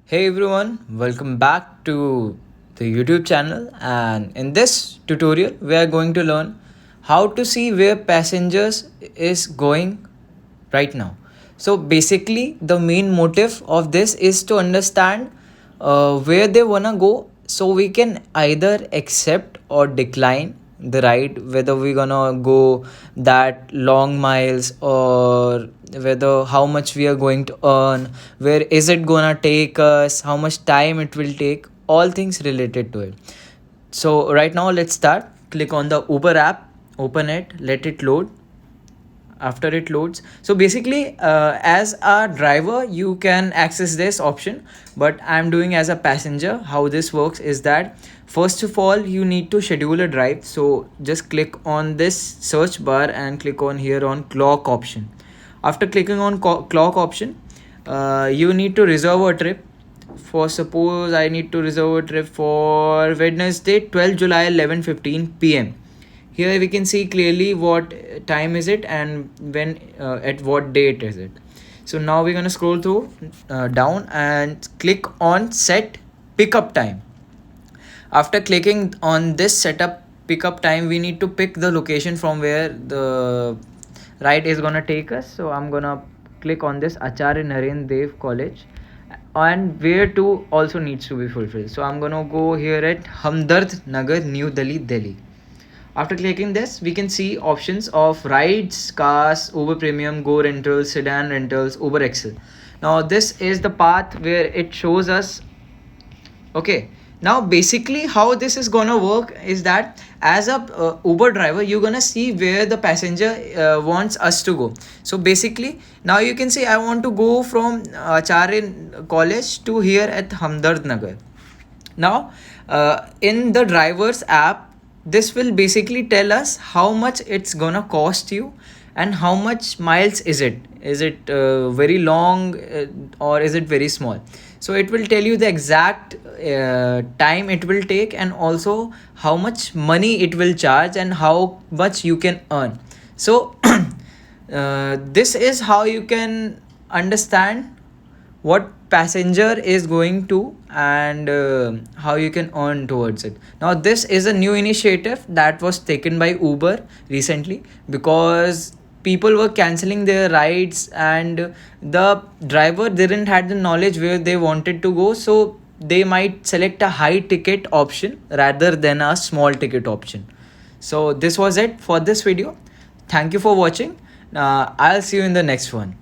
Hey everyone, welcome back to the YouTube channel, and in this tutorial we are going to learn how to see where passengers is going right now. So basically the main motive of this is to understand where they wanna go, so we can either accept or decline the ride, whether we're gonna go that long miles, or whether how much we are going to earn, where is it gonna take us, how much time it will take, all things related to it. So right now let's start. Click on the Uber app, open it, let it load. After it loads, so basically as a driver you can access this option, but I'm doing as a passenger. How this works is that first of all you need to schedule a drive. So just click on this search bar and click on here on clock option. After clicking on clock option, you need to reserve a trip. For suppose I need to reserve a trip for Wednesday 12 July 11:15 p.m. Here we can see clearly what time is it and when at what date is it. So now we're gonna scroll through down and click on set pickup time. After clicking on this setup pickup time, we need to pick the location from where the ride is gonna take us. So I'm gonna click on this Acharya Naren Dev College, and where to also needs to be fulfilled. So I'm gonna go here at Hamdard Nagar, New Delhi, Delhi. After clicking this, we can see options of rides, cars, Uber Premium, Go Rentals, Sedan Rentals, Uber XL. Now this is the path where it shows us. Okay, now basically how this is gonna work is that as a Uber driver you're gonna see where the passenger wants us to go. So basically now you can see I want to go from Acharya College to here at Hamdard Nagar. Now in the driver's app, this will basically tell us how much it's gonna cost you and how much miles is it very long, or is it very small. So it will tell you the exact time it will take, and also how much money it will charge and how much you can earn. So this is how you can understand what passenger is going to, and how you can earn towards it. Now this is a new initiative that was taken by Uber recently, because people were canceling their rides and the driver didn't had the knowledge where they wanted to go, so they might select a high ticket option rather than a small ticket option. So this was it for this video. Thank you for watching. I'll see you in the next one.